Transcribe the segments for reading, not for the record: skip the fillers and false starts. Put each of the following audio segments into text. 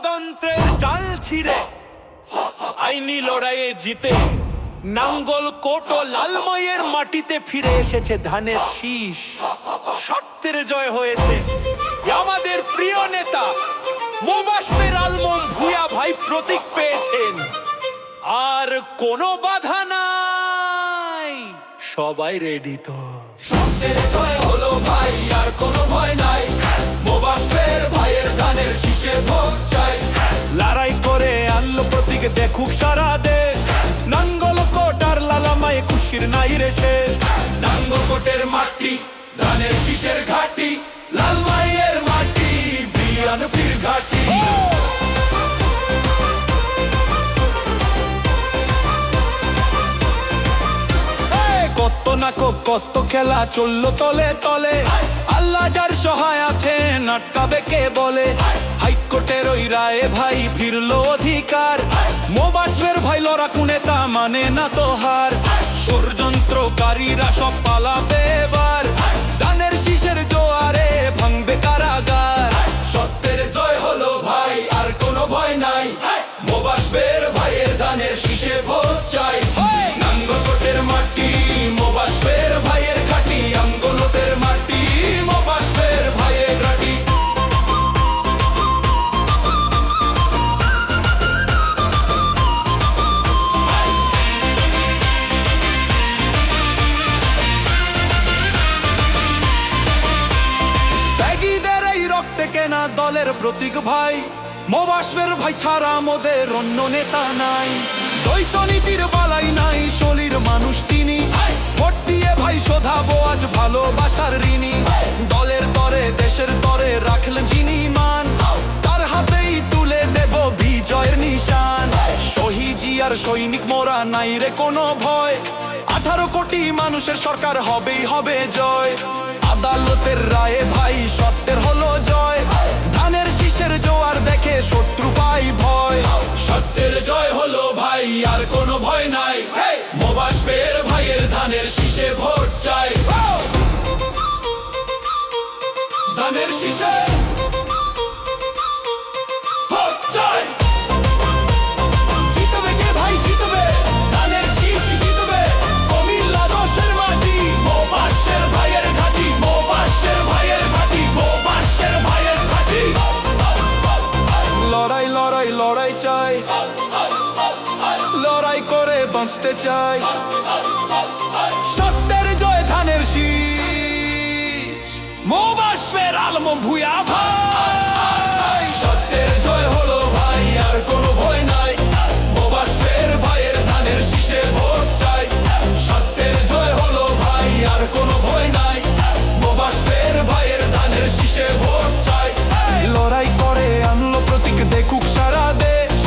গণতন্ত্রের জাল ছিঁড়ে আইনি লড়াইয়ে জিতে নাঙ্গল কোট ও লালময়ের মাটিতে ফিরে এসেছে ধানের শীষ। সত্যের জয় হয়েছে। আমাদের প্রিয় নেতা মোবাশ্বের আলম ভূঁইয়া ভাই প্রতীক পেয়েছেন। আর কোনো বাধা নাই, সবাই রেডি তো। সত্যের জয় হলো ভাই, আর কোনো ভয় নাই। মোবাশ্বের ভাইয়ের ধানের শীষে ভোট চাই। লড়াই করে আনলো প্রতীক দেখুক সারা দেশ। নাঙ্গল কোট আর লালামায় খুশির নাই রে শেষ। নাঙ্গলকোটের মাটি ধানের শীষের ঘাটি, লালমাইয়ের মাটি বিয়ানপির ঘাটি। কত নাকো কত খেলা চললো তলে তলে। আল্লাহ যার সহায় আছে নাটকাবে কে বলে। হাইকোর্টের ওই রায়ে ভাই ফিরলো অধিকার। মোবাশ্বের ভাই লড়াকু নেতা মানে না তো হার। ষড়যন্ত্রকারীরা সব পালাবে এবার। ধানের শীষের জোয়ারে ভাঙবে কারাগার। সত্যের জয় হলো ভাই, আর কোনো ভয় নাই। মোবাশ্বের ভাইয়ের ধানের শীষে ভোট চাই। নাঙ্গলকোটের মাটি মোবাশ্বের ভাইয়ের ঘাটি, আঙ্গলতের মাটি মোবাশ্বের ভাইয়ের ঘাটি। ত্যাগীদের এই রক্তে কেনা দলের প্রতীক ভাই। মোবাশ্বের ভাই ছাড়া মোদের অন্য নেতা নাই। দ্বৈত নীতির বালাই নাই, শলির মানুষ তিনি। ভোট দিয়ে ভাই শোধাবো আজ ভালোবাসার ঋণী। দলের তরে দেশের তরে রাখলেন যিনি মান, তার হাতেই তুলে দেব বিজয়ের নিশান। শহীদ আর সৈনিক মোরা নাই রে কোনো ভয়। 18 কোটি মানুষের সরকার হবেই হবে জয়। আদালতের রায়ে ভাই সত্যের হলো জয়। ধানের শীষের জোয়ার দেখে শত্রু পাই ভয়। সত্যের জয় হলো ভাই, আর কোনো ভয় নাই। মোবাশ্বের ভাইয়ের ধানের শীষে ভোট চাই। ধানের শীষে ভোট চাই। জিতবে কে ভাই জিতবে? ধানের শীষ জিতবে। কুমিল্লা 10-এর মাটি মোবাশ্বের ভাইয়ের ঘাটি, মোবাশ্বের ভাইয়ের ঘাটি, মোবাশ্বের ভাইয়ের ঘাটি। লড়াই লড়াই লড়াই চাই, লড়াই করে বাঁচতে চাই। সত্যের জয় ধানের শীষ, মোবাশ্বের আলম ভূঁইয়া ভাই। সত্যের জয় হলো ভাই, আর কোনো ভয় নাই। মোবাশ্বের ভাইয়ের ধানের শীষে ভোট চাই। সত্যের জয় হলো ভাই, আর কোনো ভয় নাই। মোবাশ্বের ভাইয়ের ধানের শীষে ভোট চাই। লড়াই করে আনলো প্রতীক দেখুক সারা দেশ।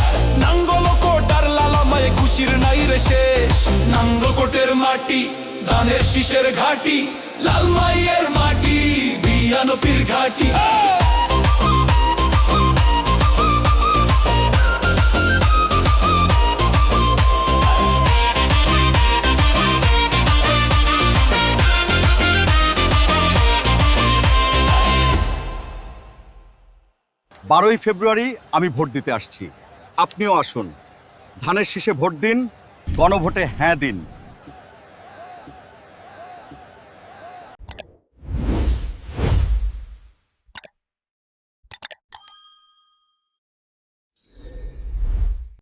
নাঙ্গল কোট আর লালামায় খুশির নাই রে শেষ। নাঙ্গলকোটের মাটি ধানের শীষের ঘাটি, লালমাইয়ের মাটি বিয়ানপির ঘাটি। বারোই ফেব্রুয়ারি আমি ভোট দিতে আসছি, আপনিও আসুন। ধানের শীষে ভোট দিন, গণভোটে হ্যাঁ দিন।